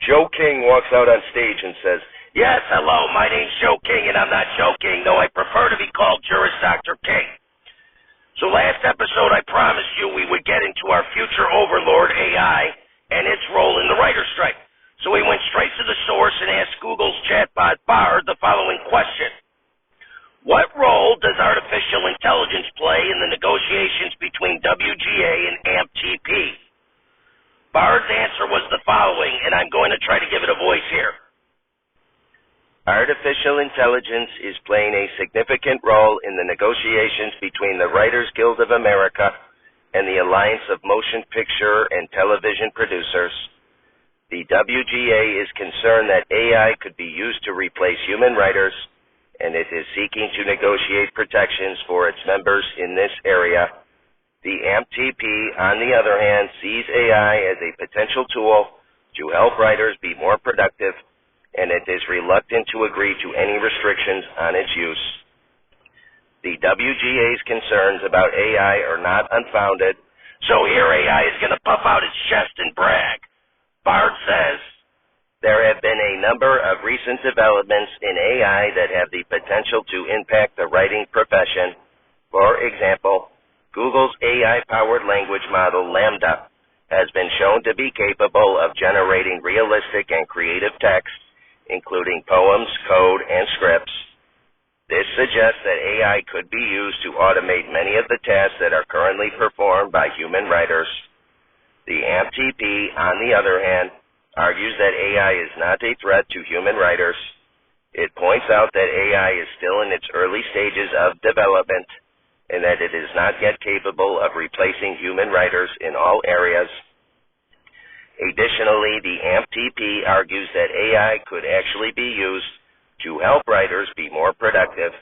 Joe King walks out on stage and says, "Yes, hello, my name's Joe King, and I'm not joking, though I prefer to be called Juris Dr. King. So last episode, I promised you we would get into our future overlord, AI, and its role in the writer's strike. So we went straight to the source and asked Google's chatbot, Bard, the following question. What role does artificial intelligence play in the negotiations between WGA and AMP-TP? Bard's answer was the following, and I'm going to try to give it a voice here. Artificial intelligence is playing a significant role in the negotiations between the Writers Guild of America and the Alliance of Motion Picture and Television Producers. The WGA is concerned that AI could be used to replace human writers, and it is seeking to negotiate protections for its members in this area. The AMP-TP, on the other hand, sees AI as a potential tool to help writers be more productive, and it is reluctant to agree to any restrictions on its use. The WGA's concerns about AI are not unfounded, so here AI is going to puff out its chest and brag. Bard says, there have been a number of recent developments in AI that have the potential to impact the writing profession. For example, Google's AI-powered language model, Lambda, has been shown to be capable of generating realistic and creative text, including poems, code, and scripts. This suggests that AI could be used to automate many of the tasks that are currently performed by human writers. The AMP-TP, on the other hand, argues that AI is not a threat to human writers. It points out that AI is still in its early stages of development and that it is not yet capable of replacing human writers in all areas. Additionally, the AMP-TP argues that AI could actually be used to help writers be more productive.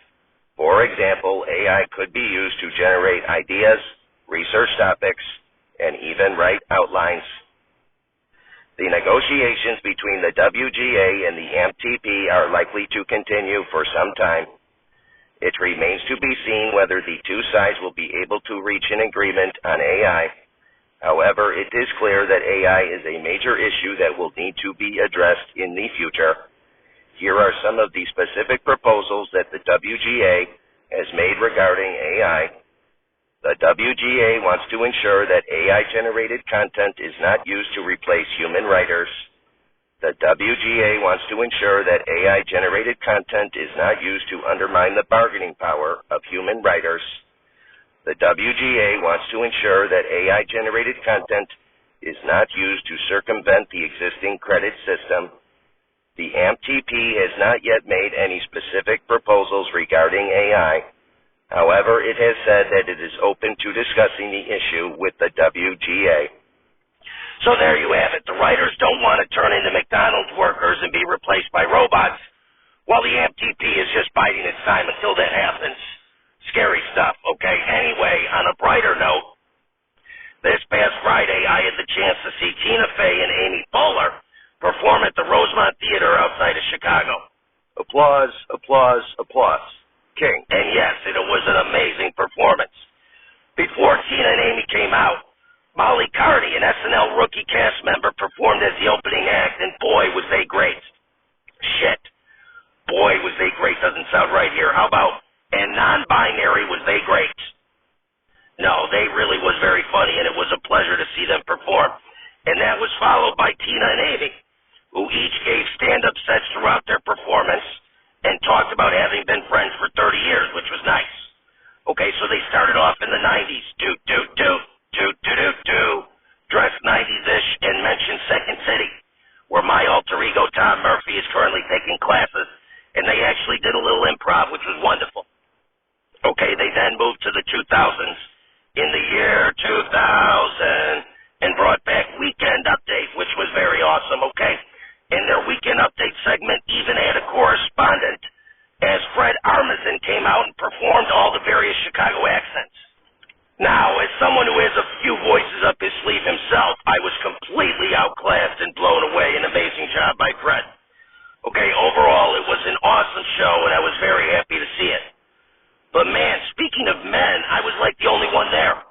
For example, AI could be used to generate ideas, research topics, and even write outlines. The negotiations between the WGA and the AMP-TP are likely to continue for some time. It remains to be seen whether the two sides will be able to reach an agreement on AI. However, it is clear that AI is a major issue that will need to be addressed in the future. Here are some of the specific proposals that the WGA has made regarding AI. The WGA wants to ensure that AI-generated content is not used to replace human writers. The WGA wants to ensure that AI-generated content is not used to undermine the bargaining power of human writers. The WGA wants to ensure that AI-generated content is not used to circumvent the existing credit system. The AMP-TP has not yet made any specific proposals regarding AI. However, it has said that it is open to discussing the issue with the WGA. So there you have it. The writers don't want to turn into McDonald's workers and be replaced by robots, while the AMP-TP is just biding its time until that happens. Scary stuff, okay? Anyway, on a brighter note, this past Friday I had the chance to see Tina Fey and Amy Poehler perform at the Rosemont Theater outside of Chicago. Applause, applause, applause. King. And yes, it was an amazing performance. Before Tina and Amy came out, Molly Carney, an SNL rookie cast member, performed as the opening act, and boy, was they great. Shit. Boy, was they great. Doesn't sound right here. How about, and non-binary, was they great? No, they really was very funny, and it was a pleasure to see them perform. And that was followed by Tina and Amy, who each gave stand-up sets throughout their performance and talked about having been friends for 30 years, which was nice. Okay, so they started off in the 90s. Dressed 90s-ish and mentioned Second City, where my alter ego Tom Murphy is currently taking classes, and they actually did a little improv, which was wonderful. Okay, they then moved to the 2000s in the year 2000 and brought back Weekend Update, which was very awesome, okay? In their Weekend Update segment even had a correspondent, as Fred Armisen came out and performed all the various Chicago accents. Now, as someone who has a few voices up his sleeve himself, I was completely outclassed and blown away. An amazing job by Fred. Okay, overall, it was an awesome show, and I was very happy to see it. But man, speaking of men, I was like the only one there.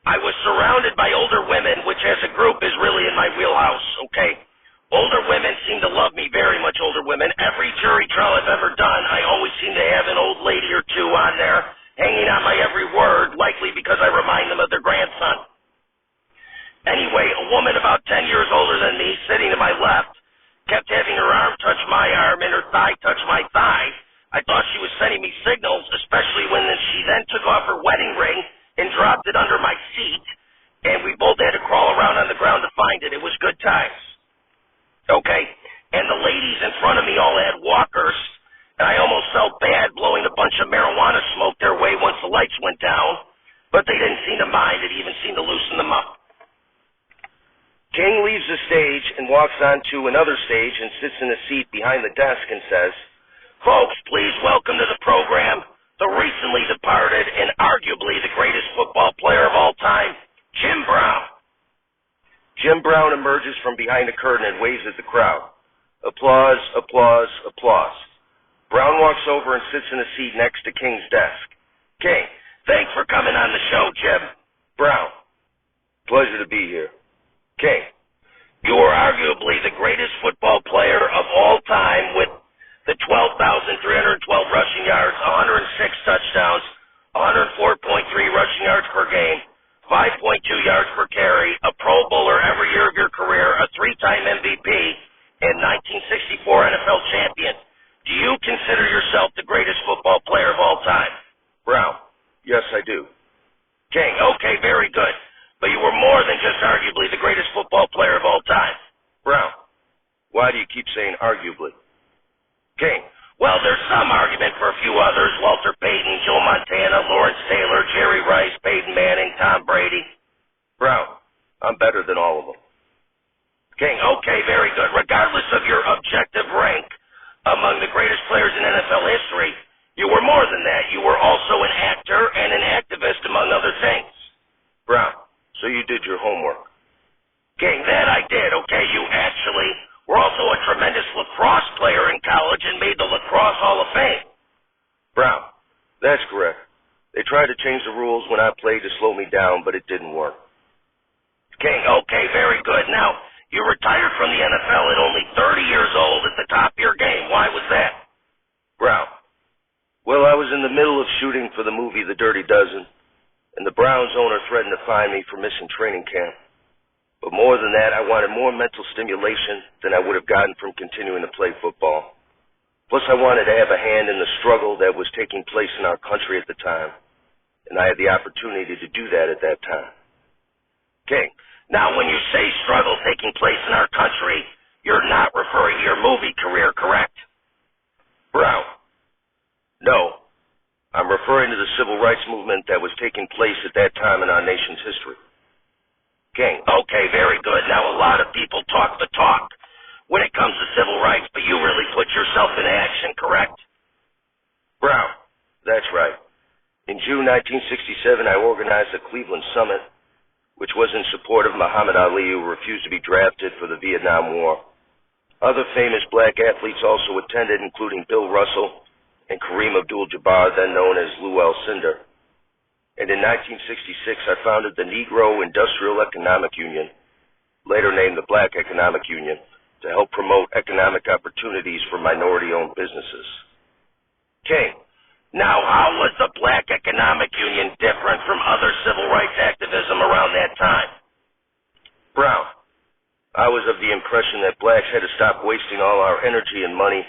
I was surrounded by older women, which as a group is really in my wheelhouse, okay? Older women love me very much, older women. Every jury trial I've ever done, I always seem to have an old lady or two on there, hanging on my every word, likely because I remind them of their grandson. Anyway, a woman about 10 years older than me, sitting to my left, kept having her arm touch my arm and her thigh touch my thigh. I thought she was sending me signals, especially when she then took off her wedding ring and dropped it under my seat, and we both had to crawl around on the ground to find it. It was good times. Okay, and the ladies in front of me all had walkers, and I almost felt bad blowing a bunch of marijuana smoke their way once the lights went down, but they didn't seem to mind. It even seemed to loosen them up. King leaves the stage and walks onto another stage and sits in a seat behind the desk and says, "Folks, please welcome to the program the recently departed and arguably the greatest football player of all time, Jim Brown." Jim Brown emerges from behind the curtain and waves at the crowd. Applause, applause, applause. Brown walks over and sits in a seat next to King's desk. "King, thanks for coming on the show, Jim." Brown, "Pleasure to be here." King, "You are arguably the greatest football player of all time with the 12,312 rushing yards, 106 touchdowns, 104.3 rushing yards per game, 5.2 yards per carry, a Pro Bowler every year of your career, a three-time MVP, and 1964 NFL champion. Do you consider yourself the greatest football player of all time?" Brown, "Yes, I do." King, "Okay, very good. But you were more than just arguably the greatest football player of all time." Brown, "Why do you keep saying arguably?" King, "Well, there's some argument for a few others: Walter Payton, Joe Montana, Lawrence Taylor, Jerry Rice, Peyton Manning, Tom Brady." Brown, "I'm better than all of them." King, "Okay, very good. Regardless of your objective rank among the greatest players in NFL history, you were more than that. You were also an actor and an activist, among other things." Brown, "So you did your homework." King, "That I did. Okay, you actually were also a tremendous lacrosse player in college and made the Lacrosse Hall of Fame." Brown, "That's correct. They tried to change the rules when I played to slow me down, but it didn't work." King, "Okay, very good. Now, you retired from the NFL at only 30 years old at the top of your game. Why was that?" Brown, "Well, I was in the middle of shooting for the movie The Dirty Dozen, and the Browns owner threatened to fine me for missing training camp. But more than that, I wanted more mental stimulation than I would have gotten from continuing to play football. Plus, I wanted to have a hand in the struggle that was taking place in our country at the time, and I had the opportunity to do that at that time." King, "Now, when you say struggle taking place in our country, you're not referring to your movie career, correct?" Brown, "No. I'm referring to the civil rights movement that was taking place at that time in our nation's history." King, "Okay, very good. Now, a lot of people talk the talk when it comes to civil rights, but you really put yourself into action, correct?" Brown, "That's right. In June 1967, I organized the Cleveland Summit, which was in support of Muhammad Ali, who refused to be drafted for the Vietnam War. Other famous black athletes also attended, including Bill Russell and Kareem Abdul-Jabbar, then known as Lou Alcindor. And in 1966, I founded the Negro Industrial Economic Union, later named the Black Economic Union, to help promote economic opportunities for minority-owned businesses." King, "Now, how was the Black Economic Union different from other civil rights activism around that time?" Brown, "I was of the impression that blacks had to stop wasting all our energy and money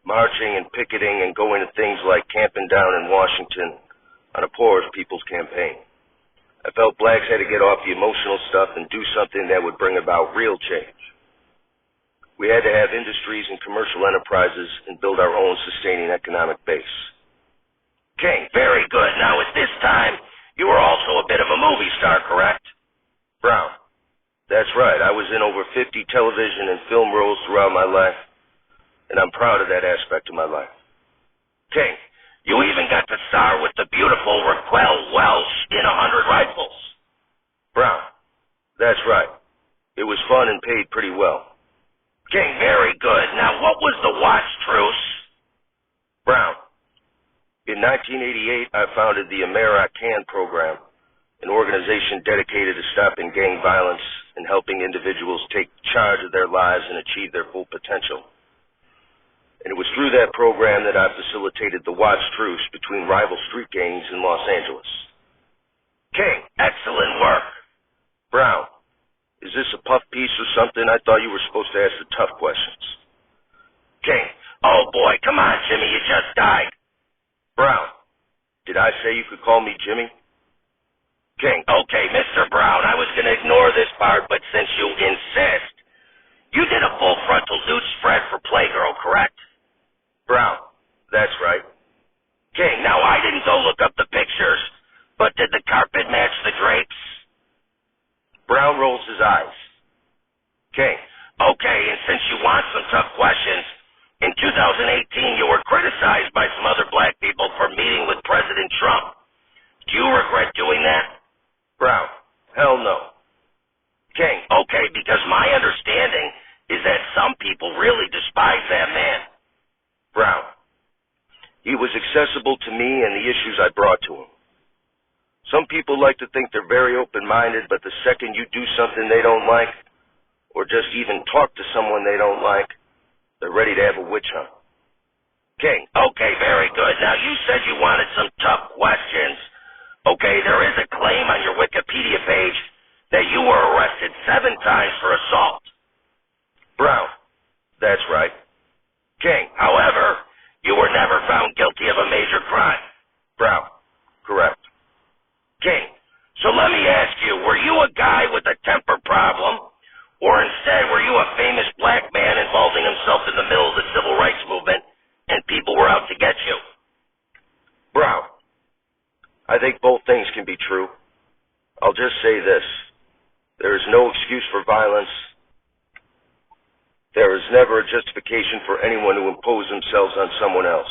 marching and picketing and going to things like camping down in Washington on a poor people's campaign. I felt blacks had to get off the emotional stuff and do something that would bring about real change. We had to have industries and commercial enterprises and build our own sustaining economic base." King, "Very good. Now, at this time, you were also a bit of a movie star, correct?" Brown, "That's right. I was in over 50 television and film roles throughout my life, and I'm proud of that aspect of my life." King, "You even got to star with the beautiful Raquel Welch in 100 Rifles." Brown, "That's right. It was fun and paid pretty well." King, "Very good. Now, what was the watch truce?" Brown, "In 1988, I founded the American program, an organization dedicated to stopping gang violence and helping individuals take charge of their lives and achieve their full potential. And it was through that program that I facilitated the watch truce between rival street gangs in Los Angeles. King, excellent work. Brown, is this a puff piece or something? I thought you were supposed to ask the tough questions. King, oh boy, come on, Jimmy, you just died. Brown, did I say you could call me Jimmy? King, okay, Mr. Brown, I was going to ignore this part, but since you insist, you did a full frontal nude spread for Playgirl, correct? Brown, that's right. King, now I didn't go look up the pictures, but did the carpet match the drapes? Brown rolls his eyes. King, okay, and since you want some tough questions, in 2018 you were criticized by some other black people for meeting with President Trump. Do you regret doing that? Brown, hell no. King, okay, because my understanding is that some people really despise that man. Brown, he was accessible to me and the issues I brought to him. Some people like to think they're very open-minded, but the second you do something they don't like, or just even talk to someone they don't like, they're ready to have a witch hunt. King, okay, very good. Now, you said you wanted some tough questions. Okay, there is a claim on your Wikipedia page that you were arrested 7 times for assault. Brown, that's right. King, however, you were never found guilty of a major crime. Brown, correct. King, so let me ask you, were you a guy with a temper problem, or instead were you a famous black man involving himself in the middle of the civil rights movement and people were out to get you? Brown, I think both things can be true. I'll just say this. There is no excuse for violence. There is never a justification for anyone to impose themselves on someone else.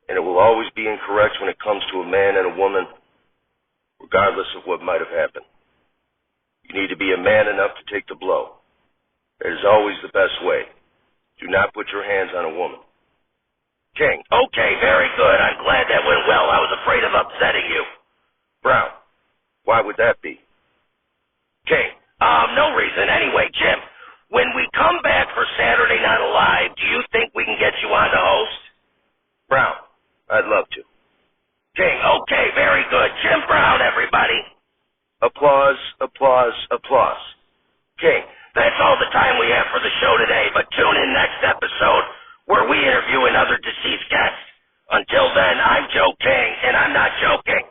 And it will always be incorrect when it comes to a man and a woman, regardless of what might have happened. You need to be a man enough to take the blow. That is always the best way. Do not put your hands on a woman. King, okay, very good. I'm glad that went well. I was afraid of upsetting you. Brown, why would that be? King, no reason. Anyway, Jim, when we come back for Saturday Night Live, do you think we can get you on to host? Brown, I'd love to. King, okay, very good. Jim Brown, everybody. Applause, applause, applause. King, that's all the time we have for the show today, but tune in next episode where we interview another deceased guest. Until then, I'm Joe King, and I'm not joking.